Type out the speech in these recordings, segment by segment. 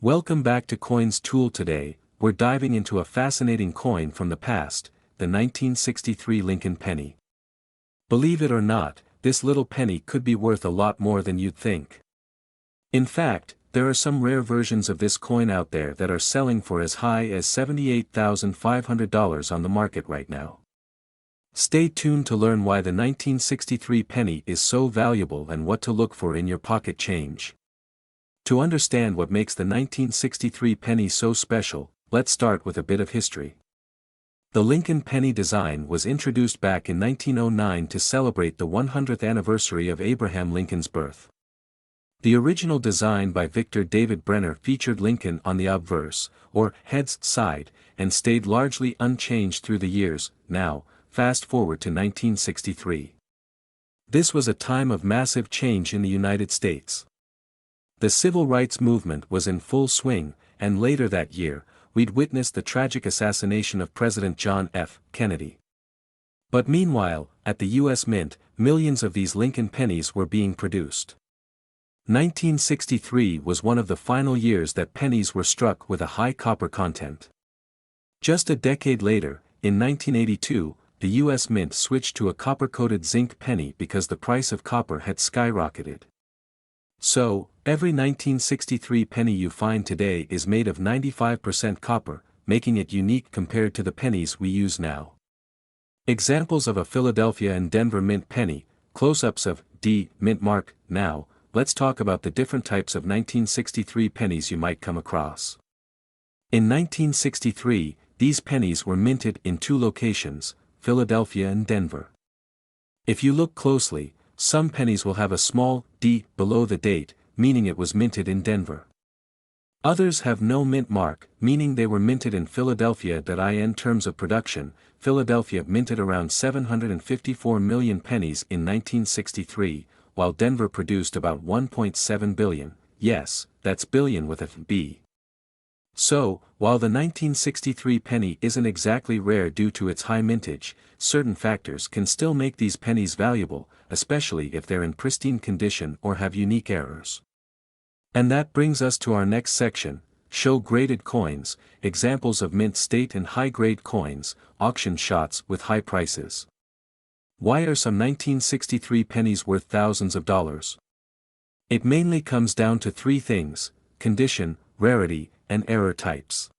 Welcome back to Coins Tool. Today, we're diving into a fascinating coin from the past, the 1963 Lincoln penny. Believe it or not, this little penny could be worth a lot more than you'd think. In fact, there are some rare versions of this coin out there that are selling for as high as $78,500 on the market right now. Stay tuned to learn why the 1963 penny is so valuable and what to look for in your pocket change. To understand what makes the 1963 penny so special, let's start with a bit of history. The Lincoln penny design was introduced back in 1909 to celebrate the 100th anniversary of Abraham Lincoln's birth. The original design by Victor David Brenner featured Lincoln on the obverse, or heads side, and stayed largely unchanged through the years. Now, fast forward to 1963. This was a time of massive change in the United States. The civil rights movement was in full swing, and later that year, we'd witnessed the tragic assassination of President John F. Kennedy. But meanwhile, at the U.S. Mint, millions of these Lincoln pennies were being produced. 1963 was one of the final years that pennies were struck with a high copper content. Just a decade later, in 1982, the U.S. Mint switched to a copper-coated zinc penny because the price of copper had skyrocketed. So, every 1963 penny you find today is made of 95% copper, making it unique compared to the pennies we use now. Examples of a Philadelphia and Denver mint penny, close-ups of D. mint mark. Now, let's talk about the different types of 1963 pennies you might come across. In 1963, these pennies were minted in two locations, Philadelphia and Denver. If you look closely, some pennies will have a small d below the date, meaning it was minted in Denver. Others have no mint mark, meaning they were minted in Philadelphia. In terms of production, Philadelphia minted around 754 million pennies in 1963, while Denver produced about 1.7 billion, yes, that's billion with a B. So, while the 1963 penny isn't exactly rare due to its high mintage, certain factors can still make these pennies valuable, especially if they're in pristine condition or have unique errors. And that brings us to our next section, show graded coins, examples of mint state and high-grade coins, auction shots with high prices. Why are some 1963 pennies worth thousands of dollars? It mainly comes down to three things: condition, rarity, and error types.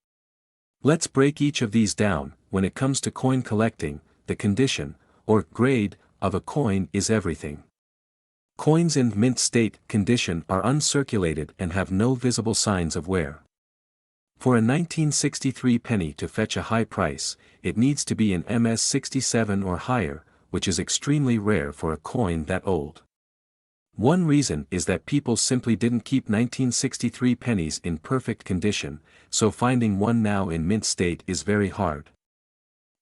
Let's break each of these down. When it comes to coin collecting, the condition, or grade, of a coin is everything. Coins in mint state condition are uncirculated and have no visible signs of wear. For a 1963 penny to fetch a high price, it needs to be in MS67 or higher, which is extremely rare for a coin that old. One reason is that people simply didn't keep 1963 pennies in perfect condition, so finding one now in mint state is very hard.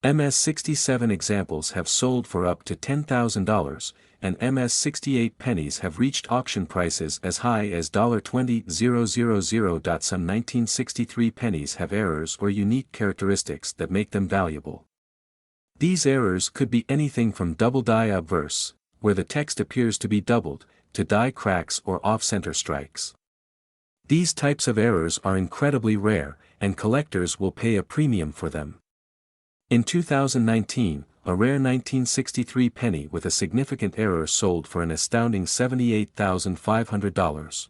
MS67 examples have sold for up to $10,000, and MS68 pennies have reached auction prices as high as $20,000. Some 1963 pennies have errors or unique characteristics that make them valuable. These errors could be anything from double die obverse, where the text appears to be doubled, to die cracks or off-center strikes. These types of errors are incredibly rare, and collectors will pay a premium for them. In 2019, a rare 1963 penny with a significant error sold for an astounding $78,500.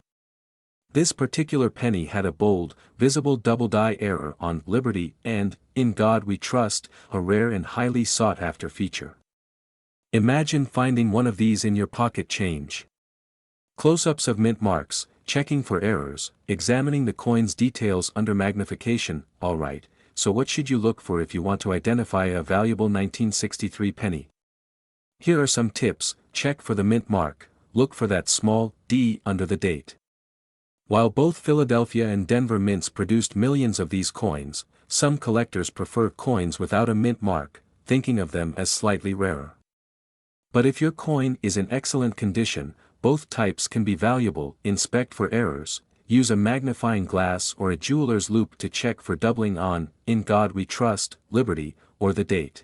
This particular penny had a bold, visible double die error on Liberty and In God We Trust, a rare and highly sought-after feature. Imagine finding one of these in your pocket change. Close-ups of mint marks, checking for errors, examining the coin's details under magnification. Alright, so what should you look for if you want to identify a valuable 1963 penny? Here are some tips: check for the mint mark, look for that small d under the date. While both Philadelphia and Denver mints produced millions of these coins, some collectors prefer coins without a mint mark, thinking of them as slightly rarer. But if your coin is in excellent condition, both types can be valuable. Inspect for errors, use a magnifying glass or a jeweler's loupe to check for doubling on In God We Trust, Liberty, or the date.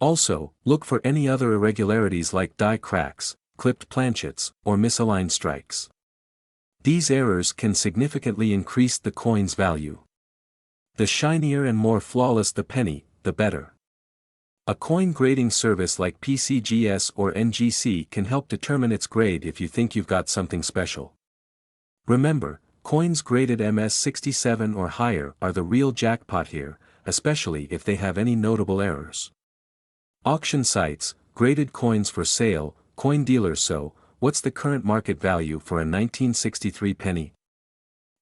Also, look for any other irregularities like die cracks, clipped planchets, or misaligned strikes. These errors can significantly increase the coin's value. The shinier and more flawless the penny, the better. A coin grading service like PCGS or NGC can help determine its grade if you think you've got something special. Remember, coins graded MS67 or higher are the real jackpot here, especially if they have any notable errors. Auction sites, graded coins for sale, coin dealers. So, what's the current market value for a 1963 penny?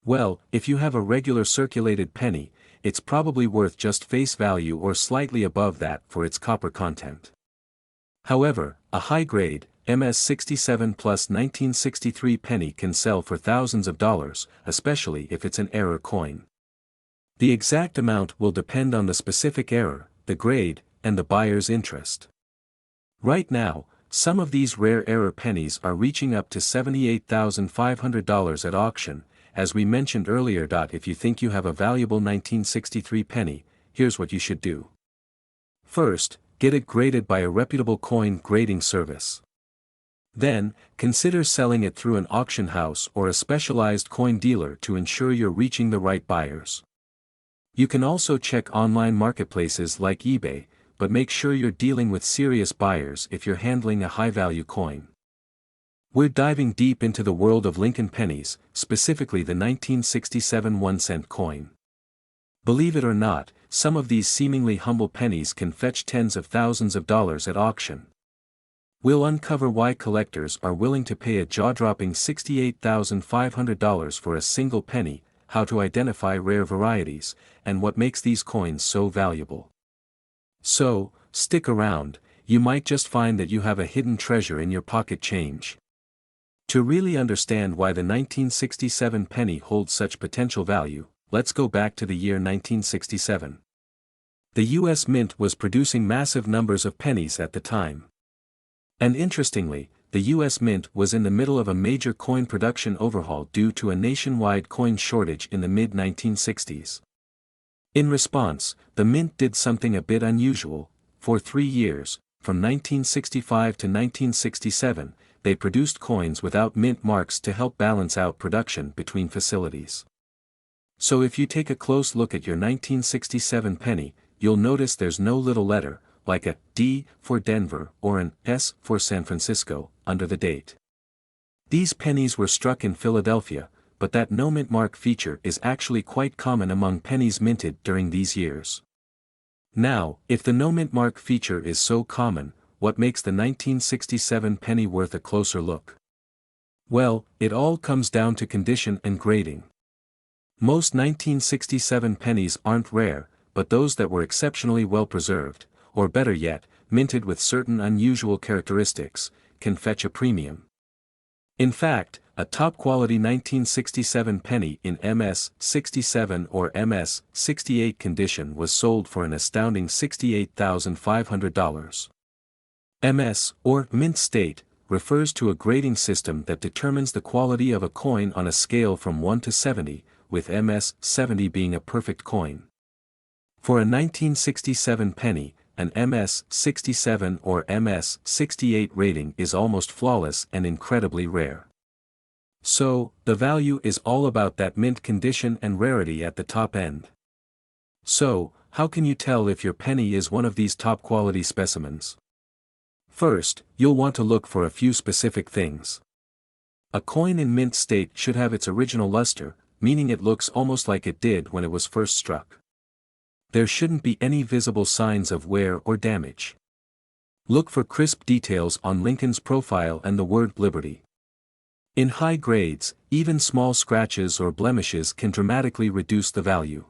Well, if you have a regular circulated penny, it's probably worth just face value or slightly above that for its copper content. However, a high-grade, MS67 plus 1963 penny can sell for thousands of dollars, especially if it's an error coin. The exact amount will depend on the specific error, the grade, and the buyer's interest. Right now, some of these rare error pennies are reaching up to $78,500 at auction. As we mentioned earlier. If you think you have a valuable 1963 penny, here's what you should do. First, get it graded by a reputable coin grading service. Then, consider selling it through an auction house or a specialized coin dealer to ensure you're reaching the right buyers. You can also check online marketplaces like eBay, but make sure you're dealing with serious buyers if you're handling a high-value coin. We're diving deep into the world of Lincoln pennies, specifically the 1967 1-cent coin. Believe it or not, some of these seemingly humble pennies can fetch tens of thousands of dollars at auction. We'll uncover why collectors are willing to pay a jaw-dropping $68,500 for a single penny, how to identify rare varieties, and what makes these coins so valuable. So, stick around, you might just find that you have a hidden treasure in your pocket change. To really understand why the 1967 penny holds such potential value, let's go back to the year 1967. The U.S. Mint was producing massive numbers of pennies at the time. And interestingly, the U.S. Mint was in the middle of a major coin production overhaul due to a nationwide coin shortage in the mid-1960s. In response, the Mint did something a bit unusual. For 3 years, from 1965 to 1967, they produced coins without mint marks to help balance out production between facilities. So if you take a close look at your 1967 penny, you'll notice there's no little letter, like a D for Denver or an S for San Francisco, under the date. These pennies were struck in Philadelphia, but that no mint mark feature is actually quite common among pennies minted during these years. Now, if the no mint mark feature is so common, what makes the 1967 penny worth a closer look? Well, it all comes down to condition and grading. Most 1967 pennies aren't rare, but those that were exceptionally well preserved, or better yet, minted with certain unusual characteristics, can fetch a premium. In fact, a top-quality 1967 penny in MS-67 or MS-68 condition was sold for an astounding $68,500. MS, or mint state, refers to a grading system that determines the quality of a coin on a scale from 1 to 70, with MS-70 being a perfect coin. For a 1967 penny, an MS-67 or MS-68 rating is almost flawless and incredibly rare. So, the value is all about that mint condition and rarity at the top end. So, how can you tell if your penny is one of these top-quality specimens? First, you'll want to look for a few specific things. A coin in mint state should have its original luster, meaning it looks almost like it did when it was first struck. There shouldn't be any visible signs of wear or damage. Look for crisp details on Lincoln's profile and the word Liberty. In high grades, even small scratches or blemishes can dramatically reduce the value.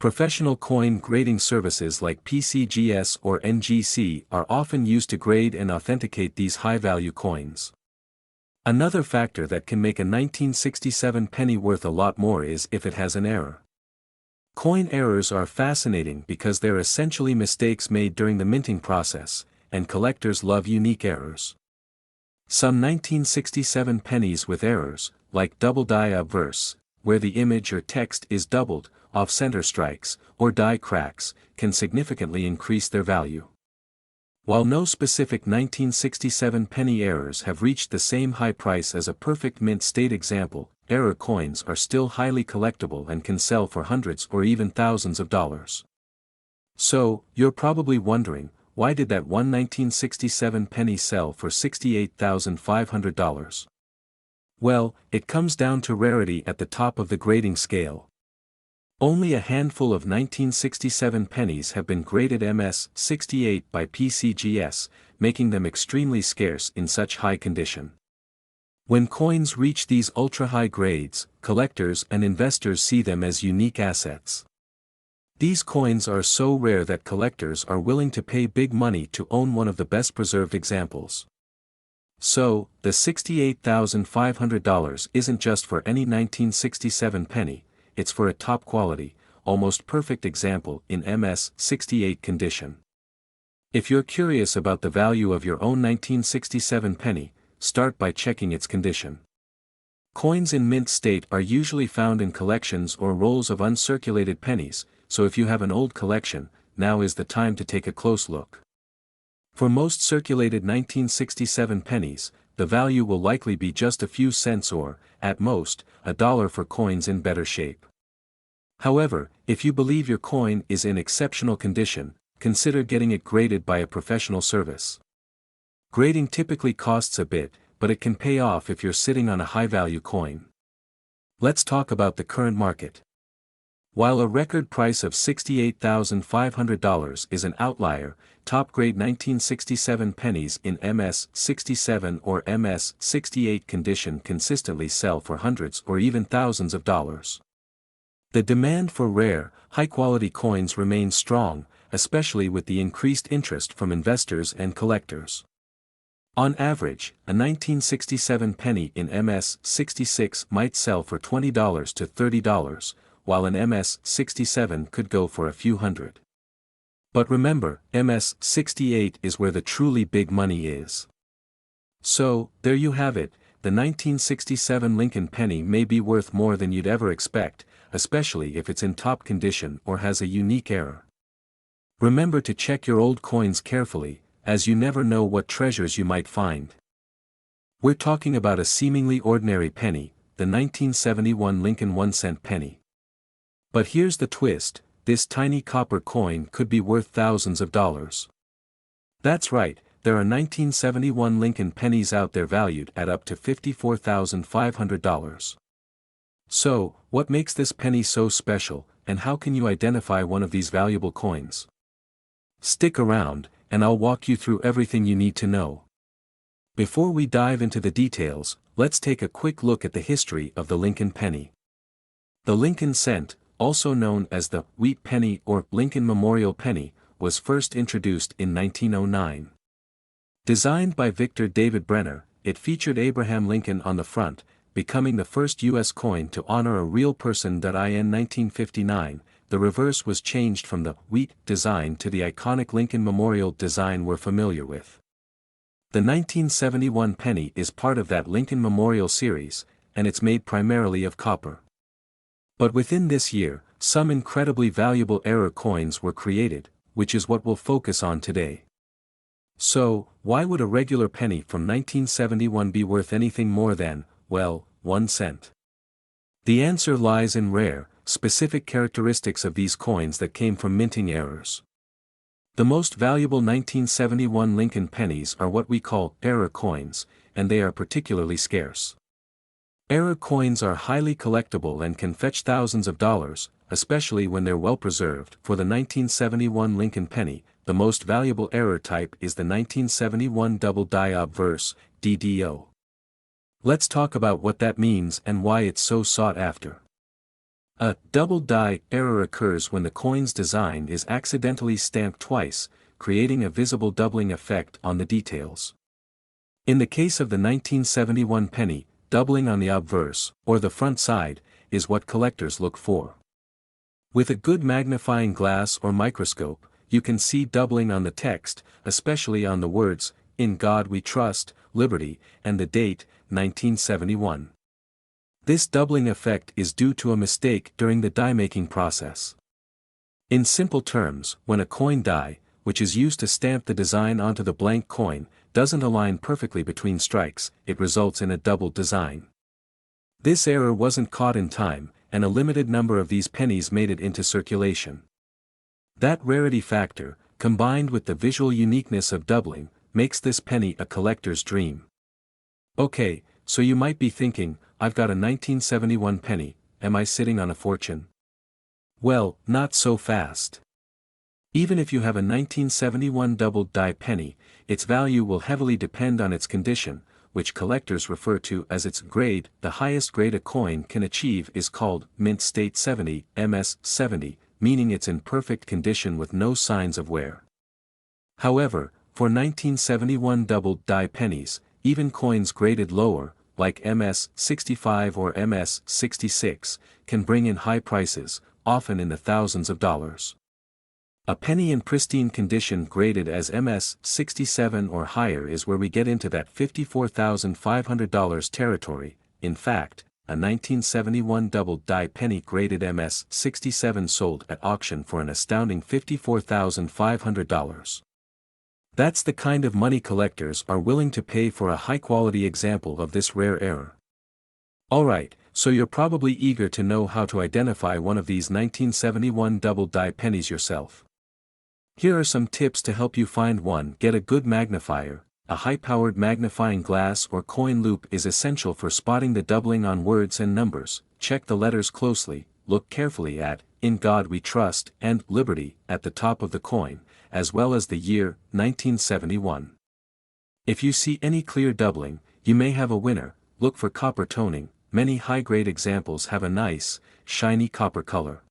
Professional coin grading services like PCGS or NGC are often used to grade and authenticate these high-value coins. Another factor that can make a 1967 penny worth a lot more is if it has an error. Coin errors are fascinating because they're essentially mistakes made during the minting process, and collectors love unique errors. Some 1967 pennies with errors, like double die obverse, where the image or text is doubled, off-center strikes, or die cracks, can significantly increase their value. While no specific 1967 penny errors have reached the same high price as a perfect mint state example, error coins are still highly collectible and can sell for hundreds or even thousands of dollars. So, you're probably wondering, why did that one 1967 penny sell for $68,500? Well, it comes down to rarity at the top of the grading scale. Only a handful of 1967 pennies have been graded MS-68 by PCGS, making them extremely scarce in such high condition. When coins reach these ultra-high grades, collectors and investors see them as unique assets. These coins are so rare that collectors are willing to pay big money to own one of the best preserved examples. So, the $68,500 isn't just for any 1967 penny, it's for a top-quality, almost perfect example in MS-68 condition. If you're curious about the value of your own 1967 penny, start by checking its condition. Coins in mint state are usually found in collections or rolls of uncirculated pennies, so if you have an old collection, now is the time to take a close look. For most circulated 1967 pennies, the value will likely be just a few cents or, at most, $1 for coins in better shape. However, if you believe your coin is in exceptional condition, consider getting it graded by a professional service. Grading typically costs a bit, but it can pay off if you're sitting on a high-value coin. Let's talk about the current market. While a record price of $68,500 is an outlier, top-grade 1967 pennies in MS-67 or MS-68 condition consistently sell for hundreds or even thousands of dollars. The demand for rare, high-quality coins remains strong, especially with the increased interest from investors and collectors. On average, a 1967 penny in MS-66 might sell for $20 to $30, while an MS-67 could go for a few hundred. But remember, MS-68 is where the truly big money is. So, there you have it, the 1967 Lincoln penny may be worth more than you'd ever expect, especially if it's in top condition or has a unique error. Remember to check your old coins carefully, as you never know what treasures you might find. We're talking about a seemingly ordinary penny, the 1971 Lincoln 1-cent penny. But here's the twist, this tiny copper coin could be worth thousands of dollars. That's right, there are 1971 Lincoln pennies out there valued at up to $54,500. So, what makes this penny so special, and how can you identify one of these valuable coins? Stick around, and I'll walk you through everything you need to know. Before we dive into the details, let's take a quick look at the history of the Lincoln penny. The Lincoln cent, also known as the wheat penny or Lincoln Memorial penny, was first introduced in 1909. Designed by Victor David Brenner, it featured Abraham Lincoln on the front, becoming the first U.S. coin to honor a real person. In 1959, the reverse was changed from the wheat design to the iconic Lincoln Memorial design we're familiar with. The 1971 penny is part of that Lincoln Memorial series, and it's made primarily of copper. But within this year, some incredibly valuable error coins were created, which is what we'll focus on today. So, why would a regular penny from 1971 be worth anything more than, well, 1 cent? The answer lies in rare, specific characteristics of these coins that came from minting errors. The most valuable 1971 Lincoln pennies are what we call error coins, and they are particularly scarce. Error coins are highly collectible and can fetch thousands of dollars, especially when they're well preserved. For the 1971 Lincoln penny, the most valuable error type is the 1971 double die obverse, DDO. Let's talk about what that means and why it's so sought after. A double die error occurs when the coin's design is accidentally stamped twice, creating a visible doubling effect on the details. In the case of the 1971 penny, doubling on the obverse, or the front side, is what collectors look for. With a good magnifying glass or microscope, you can see doubling on the text, especially on the words, "In God We Trust, Liberty," and the date, 1971. This doubling effect is due to a mistake during the die-making process. In simple terms, when a coin die, which is used to stamp the design onto the blank coin, doesn't align perfectly between strikes, it results in a doubled design. This error wasn't caught in time, and a limited number of these pennies made it into circulation. That rarity factor, combined with the visual uniqueness of doubling, makes this penny a collector's dream. Okay, so you might be thinking, I've got a 1971 penny, am I sitting on a fortune? Well, not so fast. Even if you have a 1971 doubled die penny, its value will heavily depend on its condition, which collectors refer to as its grade. The highest grade a coin can achieve is called mint state 70, MS 70, meaning it's in perfect condition with no signs of wear. However, for 1971 doubled die pennies, even coins graded lower, like MS 65 or MS 66, can bring in high prices, often in the thousands of dollars. A penny in pristine condition graded as MS 67 or higher is where we get into that $54,500 territory. In fact, a 1971 doubled die penny graded MS 67 sold at auction for an astounding $54,500. That's the kind of money collectors are willing to pay for a high-quality example of this rare error. Alright, so you're probably eager to know how to identify one of these 1971 double die pennies yourself. Here are some tips to help you find one. Get a good magnifier. A high-powered magnifying glass or coin loupe is essential for spotting the doubling on words and numbers. Check the letters closely, look carefully at "In God We Trust" and "Liberty" at the top of the coin, as well as the year, 1971. If you see any clear doubling, you may have a winner. Look for copper toning. Many high-grade examples have a nice, shiny copper color.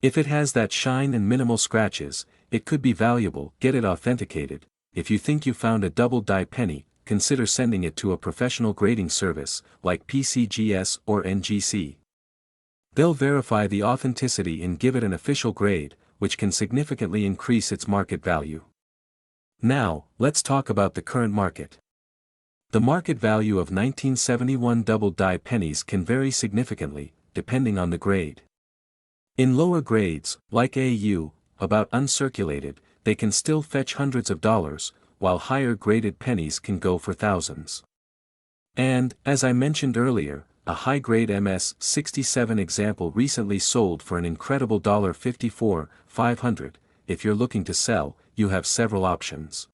If it has that shine and minimal scratches, it could be valuable. Get it authenticated. If you think you found a double die penny, consider sending it to a professional grading service, like PCGS or NGC. They'll verify the authenticity and give it an official grade, which can significantly increase its market value. Now, let's talk about the current market. The market value of 1971 double die pennies can vary significantly, depending on the grade. In lower grades, like AU, about uncirculated, they can still fetch hundreds of dollars, while higher graded pennies can go for thousands. And, as I mentioned earlier, a high-grade MS 67 example recently sold for an incredible $54,500. If you're looking to sell, you have several options.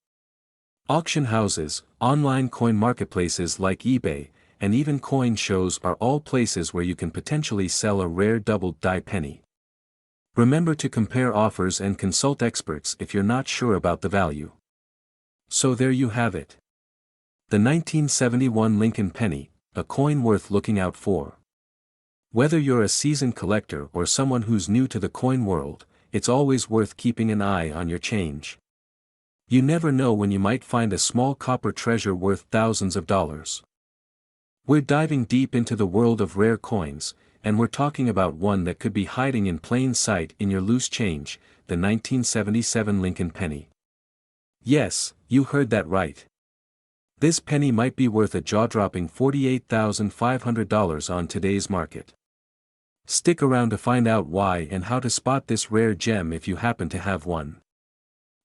Auction houses, online coin marketplaces like eBay, and even coin shows are all places where you can potentially sell a rare doubled die penny. Remember to compare offers and consult experts if you're not sure about the value. So there you have it. The 1971 Lincoln penny, a coin worth looking out for. Whether you're a seasoned collector or someone who's new to the coin world, it's always worth keeping an eye on your change. You never know when you might find a small copper treasure worth thousands of dollars. We're diving deep into the world of rare coins, and we're talking about one that could be hiding in plain sight in your loose change, the 1977 Lincoln penny. Yes, you heard that right. This penny might be worth a jaw-dropping $48,500 on today's market. Stick around to find out why and how to spot this rare gem if you happen to have one.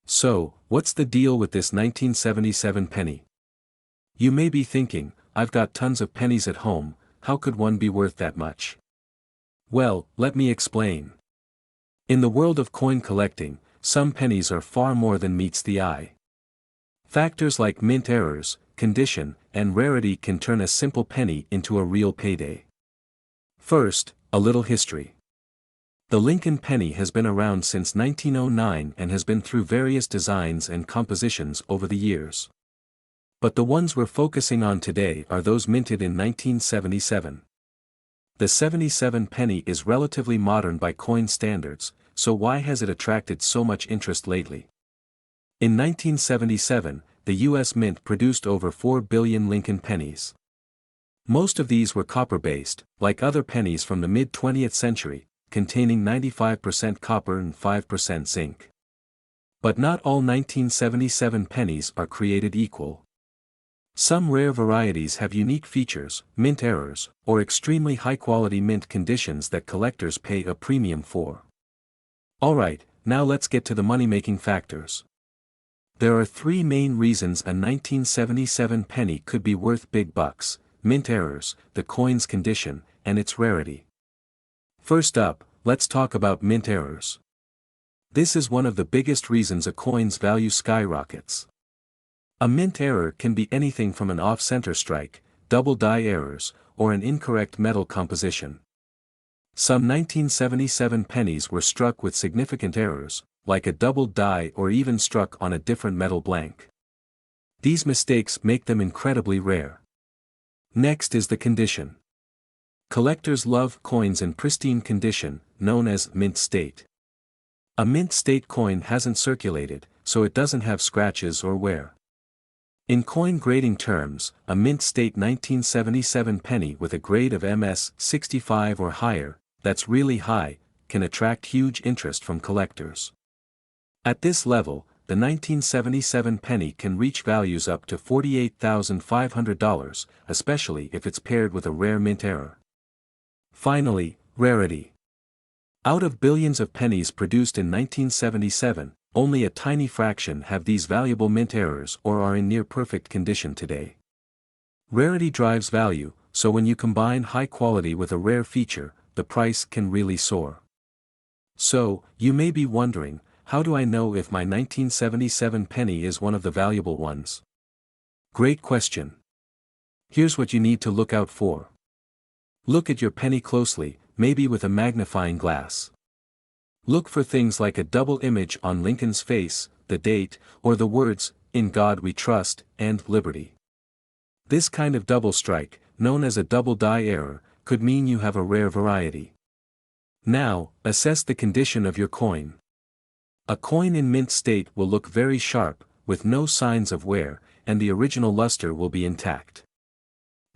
So, what's the deal with this 1977 penny? You may be thinking, I've got tons of pennies at home, how could one be worth that much? Well, let me explain. In the world of coin collecting, some pennies are far more than meets the eye. Factors like mint errors, condition, and rarity can turn a simple penny into a real payday. First, a little history. The Lincoln penny has been around since 1909 and has been through various designs and compositions over the years. But the ones we're focusing on today are those minted in 1977. The 77 penny is relatively modern by coin standards, so why has it attracted so much interest lately? In 1977, the U.S. Mint produced over 4 billion Lincoln pennies. Most of these were copper-based, like other pennies from the mid-20th century, containing 95% copper and 5% zinc. But not all 1977 pennies are created equal. Some rare varieties have unique features, mint errors, or extremely high-quality mint conditions that collectors pay a premium for. Alright, now let's get to the money-making factors. There are three main reasons a 1977 penny could be worth big bucks: mint errors, the coin's condition, and its rarity. First up, let's talk about mint errors. This is one of the biggest reasons a coin's value skyrockets. A mint error can be anything from an off-center strike, double die errors, or an incorrect metal composition. Some 1977 pennies were struck with significant errors, like a double die or even struck on a different metal blank. These mistakes make them incredibly rare. Next is the condition. Collectors love coins in pristine condition, known as mint state. A mint state coin hasn't circulated, so it doesn't have scratches or wear. In coin grading terms, a mint state 1977 penny with a grade of MS 65 or higher, that's really high, can attract huge interest from collectors. At this level, the 1977 penny can reach values up to $48,500, especially if it's paired with a rare mint error. Finally, rarity. Out of billions of pennies produced in 1977, only a tiny fraction have these valuable mint errors or are in near perfect condition today. Rarity drives value, so when you combine high quality with a rare feature, the price can really soar. So, you may be wondering, how do I know if my 1977 penny is one of the valuable ones? Great question. Here's what you need to look out for. Look at your penny closely, maybe with a magnifying glass. Look for things like a double image on Lincoln's face, the date, or the words, "In God We Trust," and "Liberty." This kind of double strike, known as a double die error, could mean you have a rare variety. Now, assess the condition of your coin. A coin in mint state will look very sharp, with no signs of wear, and the original luster will be intact.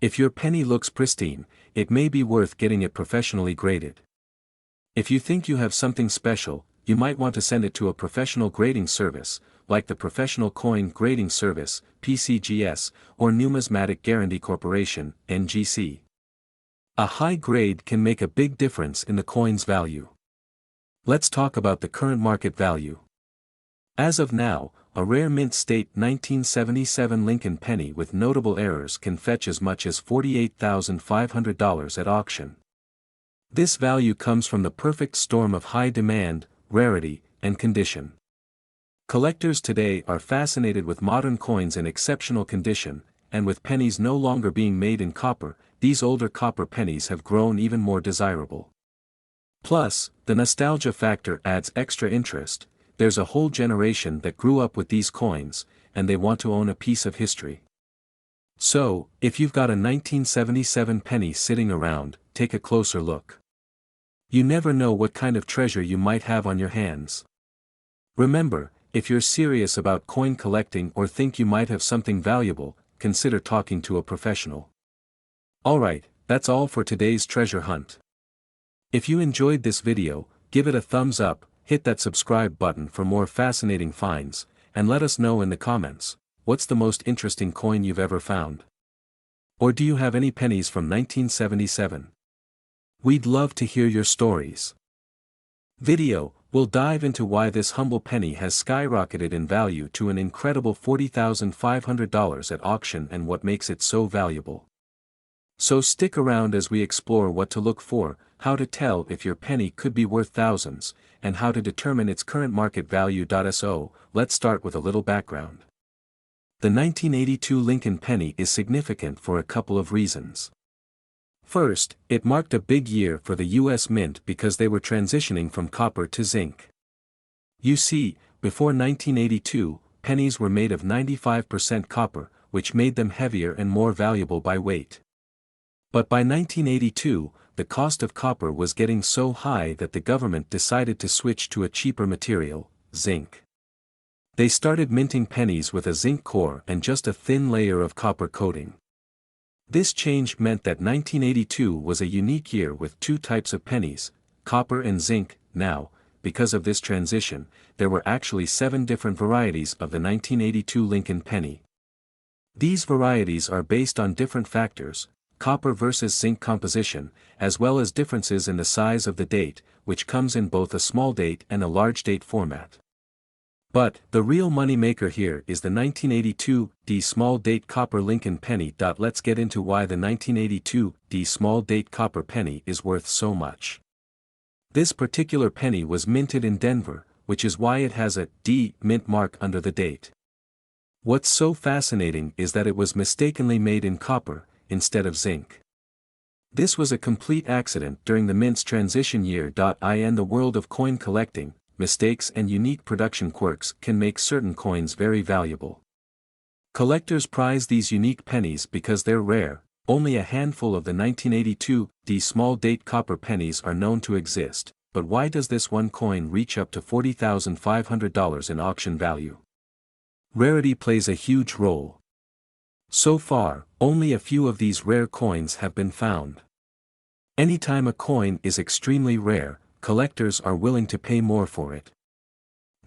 If your penny looks pristine, it may be worth getting it professionally graded. If you think you have something special, you might want to send it to a professional grading service, like the Professional Coin Grading Service, PCGS, or Numismatic Guarantee Corporation, NGC. A high grade can make a big difference in the coin's value. Let's talk about the current market value. As of now, a rare mint state 1977 Lincoln penny with notable errors can fetch as much as $48,500 at auction. This value comes from the perfect storm of high demand, rarity, and condition. Collectors today are fascinated with modern coins in exceptional condition, and with pennies no longer being made in copper, these older copper pennies have grown even more desirable. Plus, the nostalgia factor adds extra interest. There's a whole generation that grew up with these coins, and they want to own a piece of history. So, if you've got a 1977 penny sitting around, take a closer look. You never know what kind of treasure you might have on your hands. Remember, if you're serious about coin collecting or think you might have something valuable, consider talking to a professional. Alright, that's all for today's treasure hunt. If you enjoyed this video, give it a thumbs up, hit that subscribe button for more fascinating finds, and let us know in the comments, what's the most interesting coin you've ever found? Or do you have any pennies from 1977? We'd love to hear your stories. We'll dive into why this humble penny has skyrocketed in value to an incredible $40,500 at auction and what makes it so valuable. So stick around as we explore what to look for, how to tell if your penny could be worth thousands, and how to determine its current market value. So, let's start with a little background. The 1982 Lincoln penny is significant for a couple of reasons. First, it marked a big year for the U.S. Mint because they were transitioning from copper to zinc. You see, before 1982, pennies were made of 95% copper, which made them heavier and more valuable by weight. But by 1982, the cost of copper was getting so high that the government decided to switch to a cheaper material, zinc. They started minting pennies with a zinc core and just a thin layer of copper coating. This change meant that 1982 was a unique year with two types of pennies, copper and zinc. Now, because of this transition, there were actually 7 different varieties of the 1982 Lincoln penny. These varieties are based on different factors, copper versus zinc composition, as well as differences in the size of the date, which comes in both a small date and a large date format. But, the real money maker here is the 1982 D small date copper Lincoln penny. Let's get into why the 1982 D small date copper penny is worth so much. This particular penny was minted in Denver, which is why it has a D mint mark under the date. What's so fascinating is that it was mistakenly made in copper, instead of zinc. This was a complete accident during the mint's transition year. In the world of coin collecting, mistakes and unique production quirks can make certain coins very valuable. Collectors prize these unique pennies because they're rare. Only a handful of the 1982 D small date copper pennies are known to exist, but why does this one coin reach up to $40,500 in auction value? Rarity plays a huge role. So far, only a few of these rare coins have been found. Anytime a coin is extremely rare, collectors are willing to pay more for it.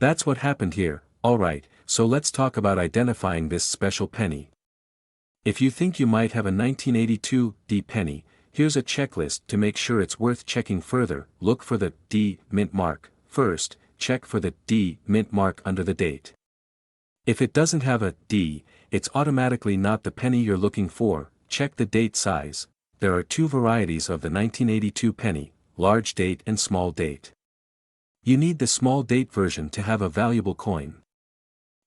That's what happened here. Alright, so let's talk about identifying this special penny. If you think you might have a 1982 D penny, here's a checklist to make sure it's worth checking further. Look for the D mint mark. First, check for the D mint mark under the date. If it doesn't have a D, it's automatically not the penny you're looking for. Check the date size. There are two varieties of the 1982 penny, large date and small date. You need the small date version to have a valuable coin.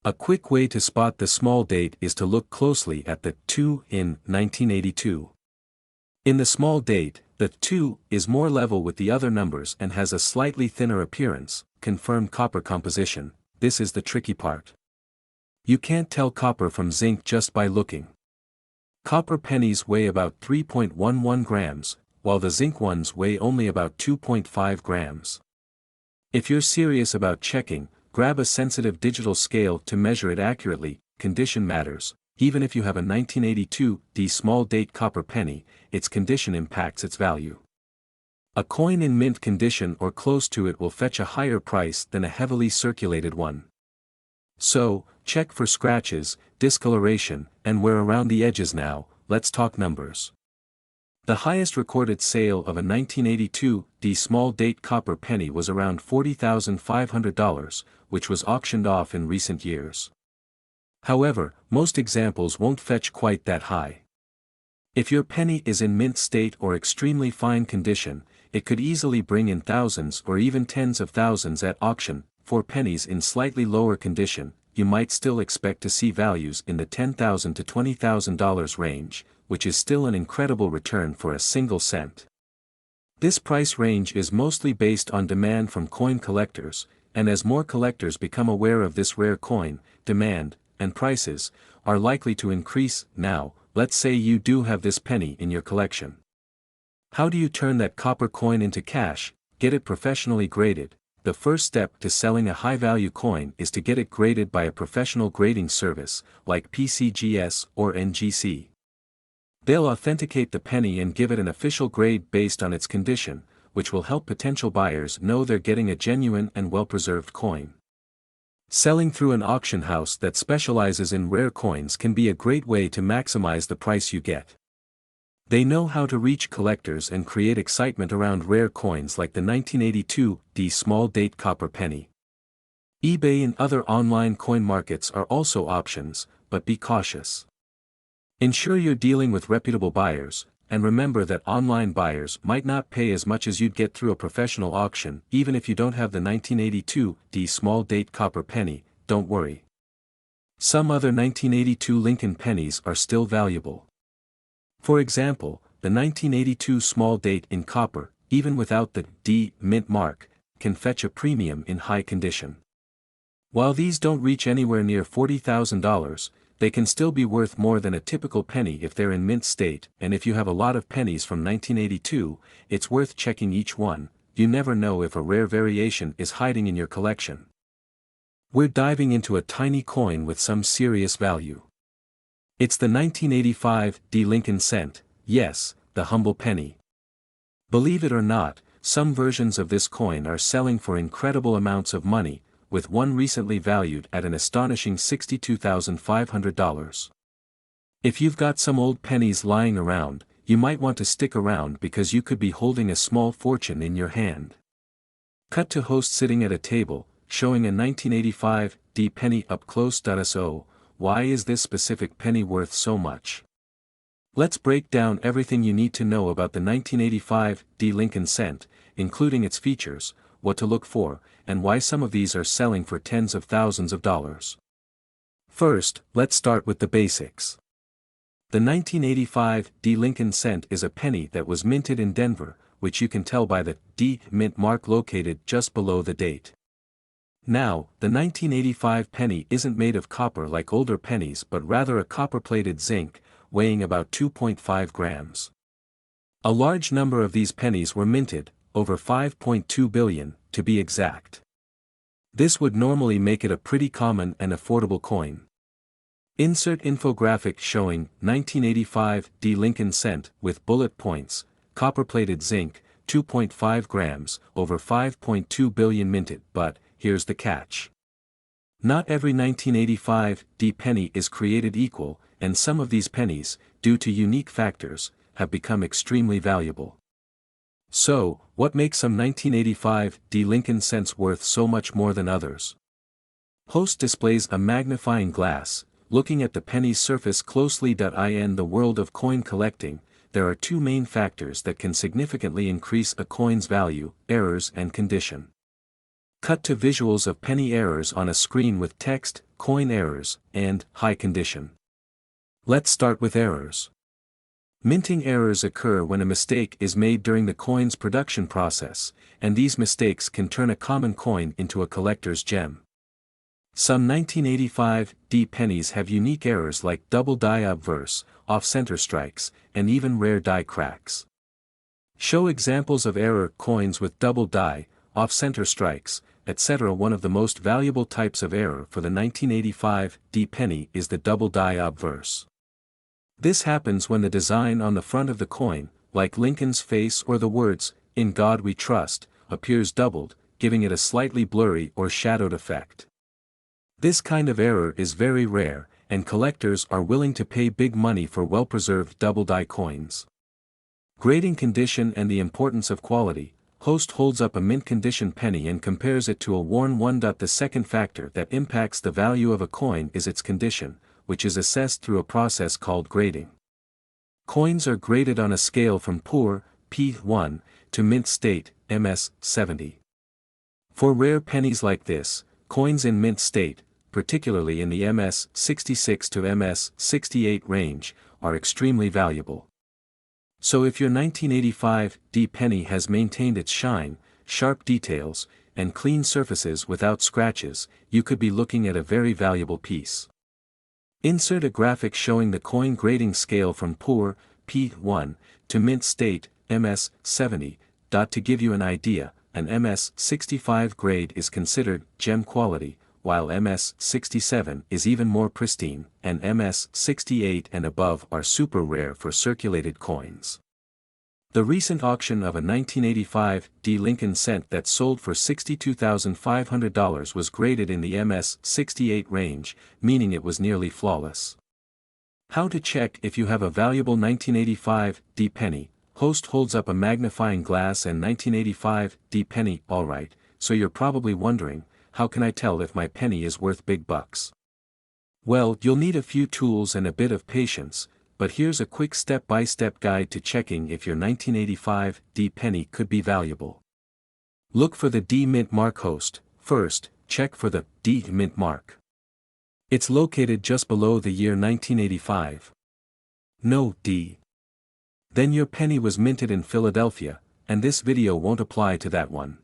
A quick way to spot the small date is to look closely at the 2 in 1982. In the small date, the 2 is more level with the other numbers and has a slightly thinner appearance, confirmed copper composition. This is the tricky part. You can't tell copper from zinc just by looking. Copper pennies weigh about 3.11 grams, while the zinc ones weigh only about 2.5 grams. If you're serious about checking, grab a sensitive digital scale to measure it accurately. Condition matters. Even if you have a 1982 D small date copper penny, its condition impacts its value. A coin in mint condition or close to it will fetch a higher price than a heavily circulated one. So, check for scratches, discoloration, and wear around the edges. Now, let's talk numbers. The highest recorded sale of a 1982 D small date copper penny was around $40,500, which was auctioned off in recent years. However, most examples won't fetch quite that high. If your penny is in mint state or extremely fine condition, it could easily bring in thousands or even tens of thousands at auction. For pennies in slightly lower condition, you might still expect to see values in the $10,000 to $20,000 range, which is still an incredible return for a single cent. This price range is mostly based on demand from coin collectors, and as more collectors become aware of this rare coin, demand, and prices, are likely to increase. Now, let's say you do have this penny in your collection. How do you turn that copper coin into cash? Get it professionally graded. The first step to selling a high-value coin is to get it graded by a professional grading service, like PCGS or NGC. They'll authenticate the penny and give it an official grade based on its condition, which will help potential buyers know they're getting a genuine and well-preserved coin. Selling through an auction house that specializes in rare coins can be a great way to maximize the price you get. They know how to reach collectors and create excitement around rare coins like the 1982 D small date copper penny. eBay and other online coin markets are also options, but be cautious. Ensure you're dealing with reputable buyers, and remember that online buyers might not pay as much as you'd get through a professional auction. Even if you don't have the 1982 D small date copper penny, don't worry. Some other 1982 Lincoln pennies are still valuable. For example, the 1982 small date in copper, even without the D mint mark, can fetch a premium in high condition. While these don't reach anywhere near $40,000, they can still be worth more than a typical penny if they're in mint state. And if you have a lot of pennies from 1982, it's worth checking each one. You never know if a rare variation is hiding in your collection. We're diving into a tiny coin with some serious value. It's the 1985 D Lincoln cent, yes, the humble penny. Believe it or not, some versions of this coin are selling for incredible amounts of money, with one recently valued at an astonishing $62,500. If you've got some old pennies lying around, you might want to stick around because you could be holding a small fortune in your hand. Cut to host sitting at a table, showing a 1985 D penny up close. So, why is this specific penny worth so much? Let's break down everything you need to know about the 1985 D Lincoln cent, including its features, what to look for, and why some of these are selling for tens of thousands of dollars. First, let's start with the basics. The 1985 D Lincoln cent is a penny that was minted in Denver, which you can tell by the D mint mark located just below the date. Now, the 1985 penny isn't made of copper like older pennies but rather a copper-plated zinc, weighing about 2.5 grams. A large number of these pennies were minted, over 5.2 billion, to be exact. This would normally make it a pretty common and affordable coin. Insert infographic showing 1985 D Lincoln cent with bullet points, copper-plated zinc, 2.5 grams, over 5.2 billion minted. But, here's the catch. Not every 1985 D penny is created equal, and some of these pennies, due to unique factors, have become extremely valuable. So, what makes some 1985 D Lincoln cents worth so much more than others? Host displays a magnifying glass, looking at the penny's surface closely. In the world of coin collecting, there are two main factors that can significantly increase a coin's value: errors and condition. Cut to visuals of penny errors on a screen with text, coin errors, and high condition. Let's start with errors. Minting errors occur when a mistake is made during the coin's production process, and these mistakes can turn a common coin into a collector's gem. Some 1985 D pennies have unique errors like double die obverse, off-center strikes, and even rare die cracks. Show examples of error coins with double die, off-center strikes, etc. One of the most valuable types of error for the 1985 D penny is the double die obverse. This happens when the design on the front of the coin, like Lincoln's face or the words, "In God We Trust," appears doubled, giving it a slightly blurry or shadowed effect. This kind of error is very rare, and collectors are willing to pay big money for well-preserved double die coins. Grading condition and the importance of quality. Host holds up a mint condition penny and compares it to a worn one. The second factor that impacts the value of a coin is its condition, which is assessed through a process called grading. Coins are graded on a scale from poor, P1, to mint state, MS70. For rare pennies like this, coins in mint state, particularly in the MS66 to MS68 range, are extremely valuable. So if your 1985 D penny has maintained its shine, sharp details, and clean surfaces without scratches, you could be looking at a very valuable piece. Insert a graphic showing the coin grading scale from poor, P1, to mint state, MS70. To give you an idea, an MS65 grade is considered gem quality, while MS67 is even more pristine, and MS68 and above are super rare for circulated coins. The recent auction of a 1985 D Lincoln cent that sold for $62,500 was graded in the MS68 range, meaning it was nearly flawless. How to check if you have a valuable 1985 D penny. Host holds up a magnifying glass and 1985 D penny. Alright, so you're probably wondering, how can I tell if my penny is worth big bucks? Well, you'll need a few tools and a bit of patience, but here's a quick step-by-step guide to checking if your 1985 D penny could be valuable. Look for the D mint mark. Host. First, check for the D mint mark. It's located just below the year 1985. No D. Then your penny was minted in Philadelphia, and this video won't apply to that one.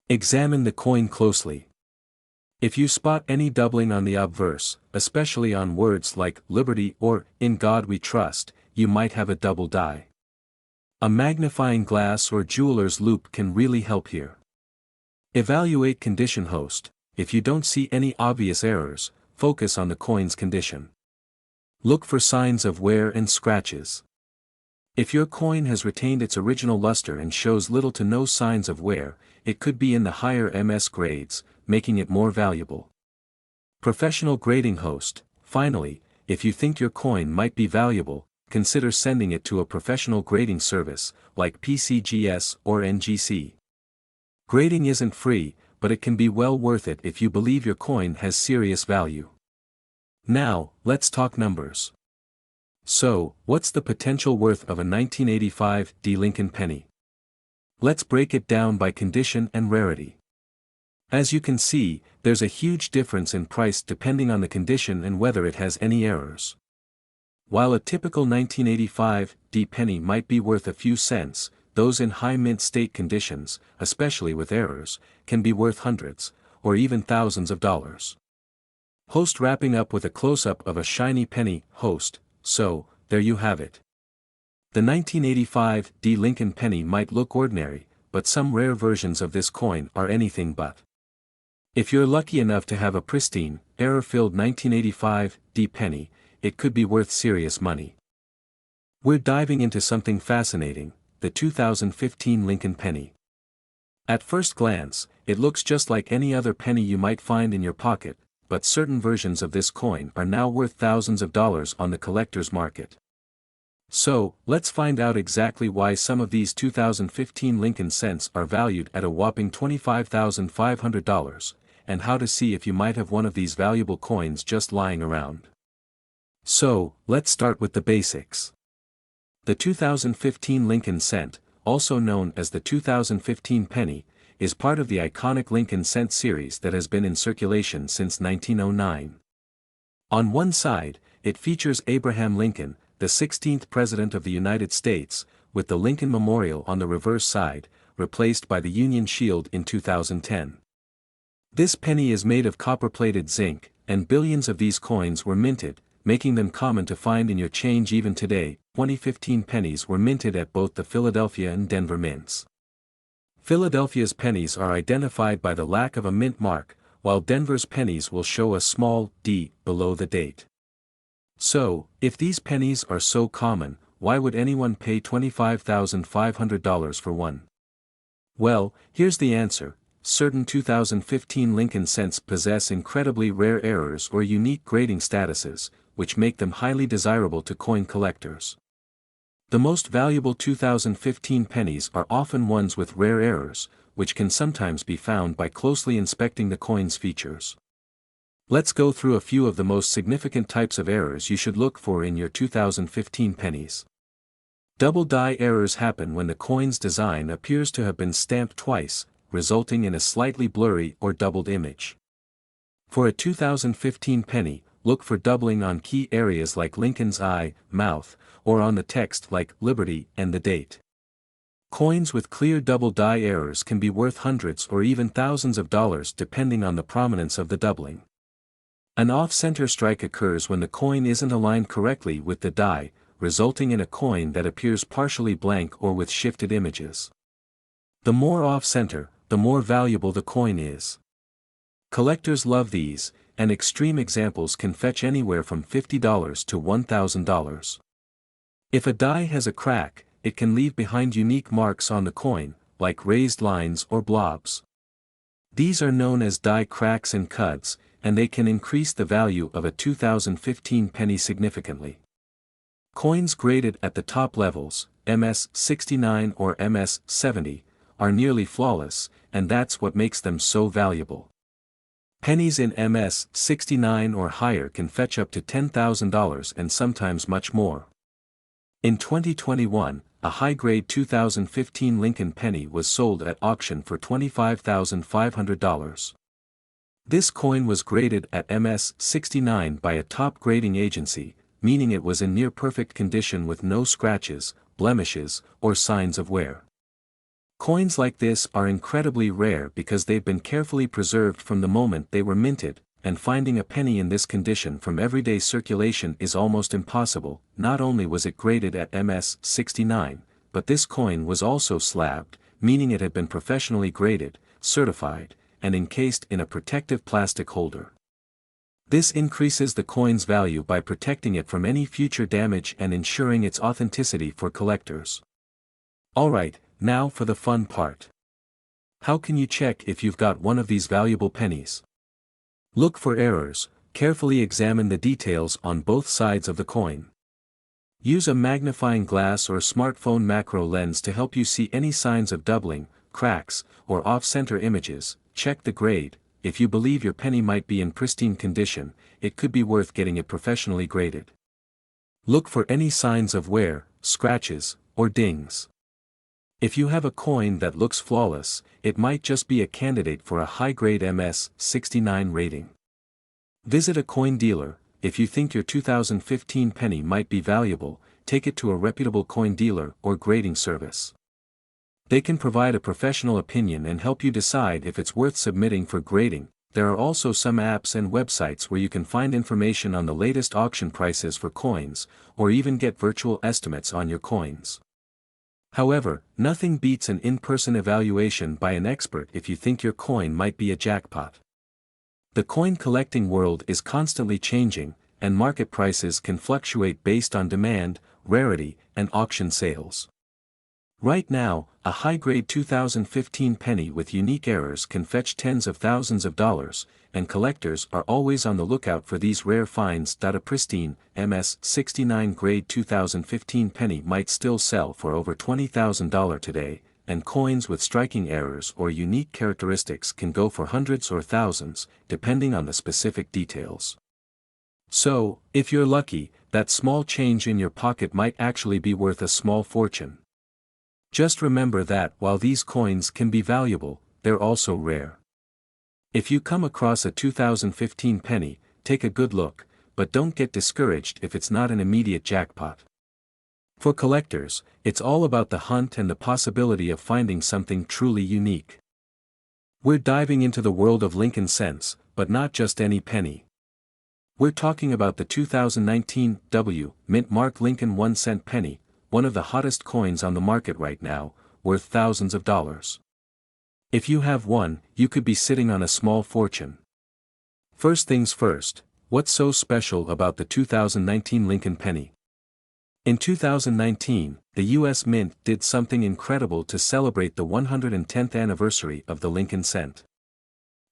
Examine the coin closely. If you spot any doubling on the obverse, especially on words like liberty or in God we trust, you might have a double die. A magnifying glass or jeweler's loupe can really help here. Evaluate condition. Host. If you don't see any obvious errors, focus on the coin's condition. Look for signs of wear and scratches. If your coin has retained its original luster and shows little to no signs of wear, it could be in the higher MS grades, making it more valuable. Professional grading. Host. Finally, if you think your coin might be valuable, consider sending it to a professional grading service, like PCGS or NGC. Grading isn't free, but it can be well worth it if you believe your coin has serious value. Now, let's talk numbers. So, what's the potential worth of a 1985 D Lincoln penny? Let's break it down by condition and rarity. As you can see, there's a huge difference in price depending on the condition and whether it has any errors. While a typical 1985 D penny might be worth a few cents, those in high mint state conditions, especially with errors, can be worth hundreds, or even thousands of dollars. Host wrapping up with a close-up of a shiny penny. Host, so, there you have it. The 1985 D Lincoln penny might look ordinary, but some rare versions of this coin are anything but. If you're lucky enough to have a pristine, error-filled 1985 D penny, it could be worth serious money. We're diving into something fascinating, the 2015 Lincoln penny. At first glance, it looks just like any other penny you might find in your pocket, but certain versions of this coin are now worth thousands of dollars on the collector's market. So, let's find out exactly why some of these 2015 Lincoln cents are valued at a whopping $25,500, and how to see if you might have one of these valuable coins just lying around. So, let's start with the basics. The 2015 Lincoln cent, also known as the 2015 penny, is part of the iconic Lincoln cent series that has been in circulation since 1909. On one side, it features Abraham Lincoln, the 16th President of the United States, with the Lincoln Memorial on the reverse side, replaced by the Union Shield in 2010. This penny is made of copper-plated zinc, and billions of these coins were minted, making them common to find in your change even today. 2015 pennies were minted at both the Philadelphia and Denver mints. Philadelphia's pennies are identified by the lack of a mint mark, while Denver's pennies will show a small D below the date. So, if these pennies are so common, why would anyone pay $25,500 for one? Well, here's the answer. Certain 2015 Lincoln cents possess incredibly rare errors or unique grading statuses, which make them highly desirable to coin collectors. The most valuable 2015 pennies are often ones with rare errors, which can sometimes be found by closely inspecting the coin's features. Let's go through a few of the most significant types of errors you should look for in your 2015 pennies. Double die errors happen when the coin's design appears to have been stamped twice, resulting in a slightly blurry or doubled image. For a 2015 penny, look for doubling on key areas like Lincoln's eye, mouth, or on the text like Liberty and the date. Coins with clear double die errors can be worth hundreds or even thousands of dollars depending on the prominence of the doubling. An off-center strike occurs when the coin isn't aligned correctly with the die, resulting in a coin that appears partially blank or with shifted images. The more off-center, the more valuable the coin is. Collectors love these, and extreme examples can fetch anywhere from $50 to $1,000. If a die has a crack, it can leave behind unique marks on the coin, like raised lines or blobs. These are known as die cracks and cuts, and they can increase the value of a 2015 penny significantly. Coins graded at the top levels, MS 69 or MS 70, are nearly flawless, and that's what makes them so valuable. Pennies in MS 69 or higher can fetch up to $10,000 and sometimes much more. In 2021, a high-grade 2015 Lincoln penny was sold at auction for $25,500. This coin was graded at MS 69 by a top grading agency, meaning it was in near-perfect condition with no scratches, blemishes, or signs of wear. Coins like this are incredibly rare because they've been carefully preserved from the moment they were minted, and finding a penny in this condition from everyday circulation is almost impossible. Not only was it graded at MS 69, but this coin was also slabbed, meaning it had been professionally graded, certified, and encased in a protective plastic holder. This increases the coin's value by protecting it from any future damage and ensuring its authenticity for collectors. Alright, now for the fun part. How can you check if you've got one of these valuable pennies? Look for errors, carefully examine the details on both sides of the coin. Use a magnifying glass or smartphone macro lens to help you see any signs of doubling, cracks, or off-center images. Check the grade. If you believe your penny might be in pristine condition, it could be worth getting it professionally graded. Look for any signs of wear, scratches, or dings. If you have a coin that looks flawless, it might just be a candidate for a high-grade MS-69 rating. Visit a coin dealer. If you think your 2015 penny might be valuable, take it to a reputable coin dealer or grading service. They can provide a professional opinion and help you decide if it's worth submitting for grading. There are also some apps and websites where you can find information on the latest auction prices for coins, or even get virtual estimates on your coins. However, nothing beats an in-person evaluation by an expert if you think your coin might be a jackpot. The coin collecting world is constantly changing, and market prices can fluctuate based on demand, rarity, and auction sales. Right now, a high-grade 2015 penny with unique errors can fetch tens of thousands of dollars, and collectors are always on the lookout for these rare finds. A pristine, MS-69 grade 2015 penny might still sell for over $20,000 today, and coins with striking errors or unique characteristics can go for hundreds or thousands, depending on the specific details. So, if you're lucky, that small change in your pocket might actually be worth a small fortune. Just remember that while these coins can be valuable, they're also rare. If you come across a 2015 penny, take a good look, but don't get discouraged if it's not an immediate jackpot. For collectors, it's all about the hunt and the possibility of finding something truly unique. We're diving into the world of Lincoln cents, but not just any penny. We're talking about the 2019 W. Mint Mark Lincoln 1-cent penny, one of the hottest coins on the market right now, worth thousands of dollars. If you have one, you could be sitting on a small fortune. First things first, what's so special about the 2019 Lincoln penny? In 2019, the U.S. Mint did something incredible to celebrate the 110th anniversary of the Lincoln cent.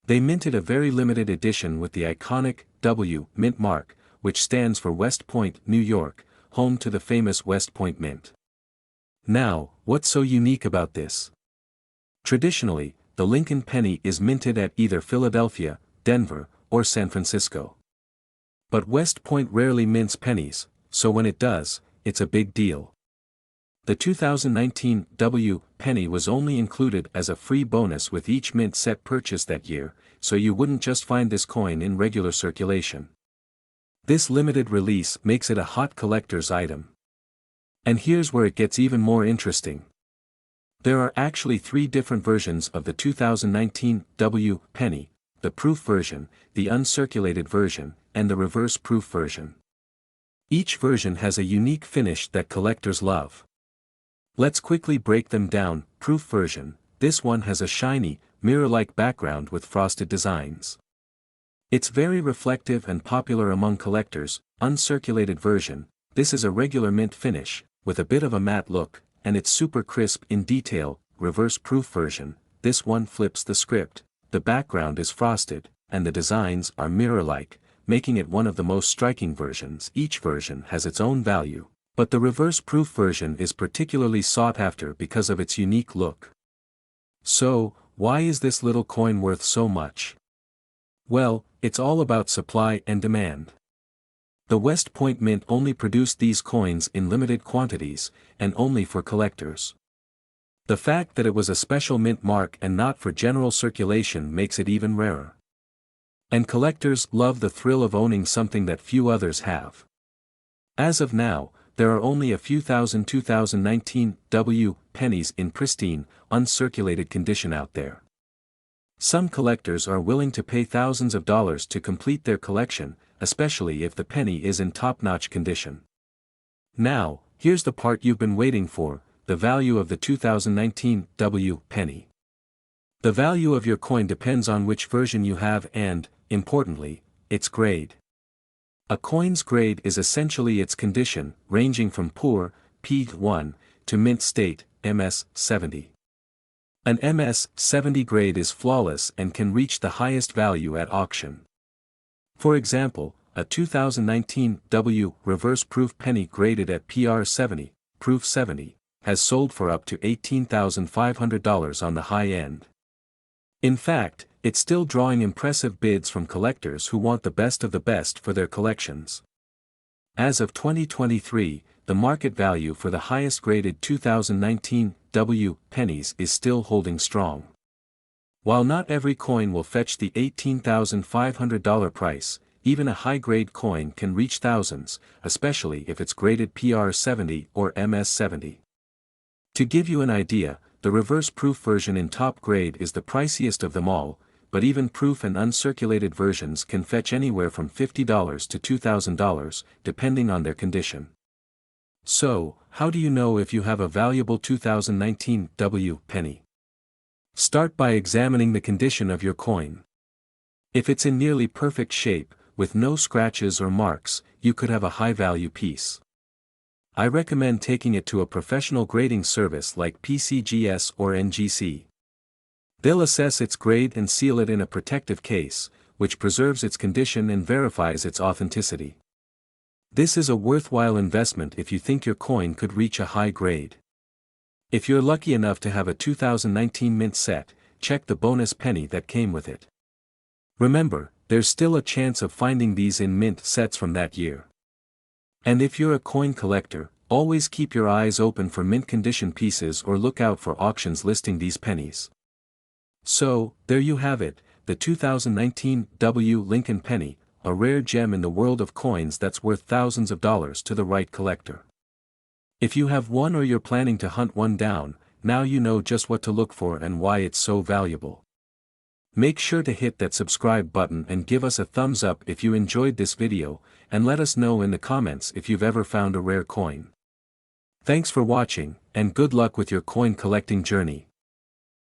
They minted a very limited edition with the iconic W. Mint mark, which stands for West Point, New York, home to the famous West Point Mint. Now, what's so unique about this? Traditionally, the Lincoln penny is minted at either Philadelphia, Denver, or San Francisco. But West Point rarely mints pennies, so when it does, it's a big deal. The 2019 W. penny was only included as a free bonus with each mint set purchased that year, so you wouldn't just find this coin in regular circulation. This limited release makes it a hot collector's item. And here's where it gets even more interesting. There are actually 3 different versions of the 2019 W. penny: the proof version, the uncirculated version, and the reverse proof version. Each version has a unique finish that collectors love. Let's quickly break them down. Proof version: this one has a shiny, mirror-like background with frosted designs. It's very reflective and popular among collectors. Uncirculated version: this is a regular mint finish, with a bit of a matte look, and it's super crisp in detail. Reverse proof version: this one flips the script, the background is frosted, and the designs are mirror-like, making it one of the most striking versions. Each version has its own value, but the reverse proof version is particularly sought after because of its unique look. So, why is this little coin worth so much? Well, it's all about supply and demand. The West Point Mint only produced these coins in limited quantities, and only for collectors. The fact that it was a special mint mark and not for general circulation makes it even rarer. And collectors love the thrill of owning something that few others have. As of now, there are only a few thousand 2019 W. pennies in pristine, uncirculated condition out there. Some collectors are willing to pay thousands of dollars to complete their collection, especially if the penny is in top-notch condition. Now, here's the part you've been waiting for: the value of the 2019 W. penny. The value of your coin depends on which version you have and, importantly, its grade. A coin's grade is essentially its condition, ranging from poor, P1, to mint state, MS-70. An MS-70 grade is flawless and can reach the highest value at auction. For example, a 2019 W. reverse proof penny graded at PR 70, proof 70, has sold for up to $18,500 on the high end. In fact, it's still drawing impressive bids from collectors who want the best of the best for their collections. As of 2023, the market value for the highest graded 2019 W pennies is still holding strong. While not every coin will fetch the $18,500 price, even a high-grade coin can reach thousands, especially if it's graded PR70 or MS70. To give you an idea, the reverse-proof version in top grade is the priciest of them all, but even proof and uncirculated versions can fetch anywhere from $50 to $2,000, depending on their condition. So, how do you know if you have a valuable 2019 W penny? Start by examining the condition of your coin. If it's in nearly perfect shape, with no scratches or marks, you could have a high-value piece. I recommend taking it to a professional grading service like PCGS or NGC. They'll assess its grade and seal it in a protective case, which preserves its condition and verifies its authenticity. This is a worthwhile investment if you think your coin could reach a high grade. If you're lucky enough to have a 2019 mint set, check the bonus penny that came with it. Remember, there's still a chance of finding these in mint sets from that year. And if you're a coin collector, always keep your eyes open for mint condition pieces or look out for auctions listing these pennies. So, there you have it, the 2019 W Lincoln penny, a rare gem in the world of coins that's worth thousands of dollars to the right collector. If you have one or you're planning to hunt one down, now you know just what to look for and why it's so valuable. Make sure to hit that subscribe button and give us a thumbs up if you enjoyed this video, and let us know in the comments if you've ever found a rare coin. Thanks for watching, and good luck with your coin collecting journey.